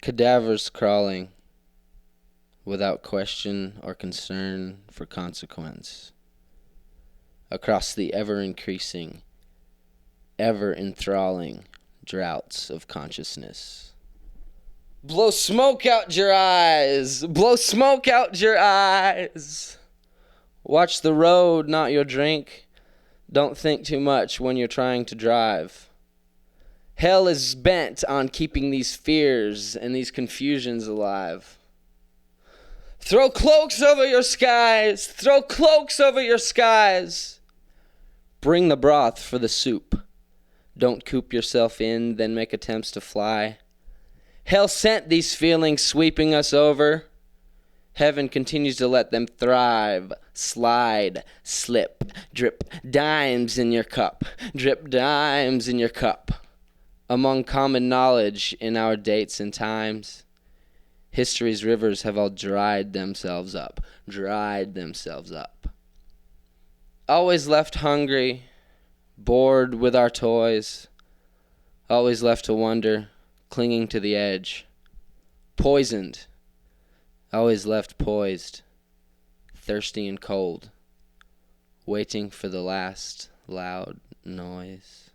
Cadavers crawling without question or concern for consequence across the ever-increasing, ever-enthralling droughts of consciousness. Blow smoke out your eyes! Blow smoke out your eyes! Watch the road, not your drink. Don't think too much when you're trying to drive. Hell is bent on keeping these fears and these confusions alive. Throw cloaks over your skies! Throw cloaks over your skies! Bring the broth for the soup. Don't coop yourself in, then make attempts to fly. Hell sent these feelings sweeping us over. Heaven continues to let them thrive, slide, slip, drip dimes in your cup, drip dimes in your cup. Among common knowledge in our dates and times, history's rivers have all dried themselves up. Always left hungry, bored with our toys, always left to wonder, clinging to the edge, poisoned, always left poised, thirsty and cold, waiting for the last loud noise.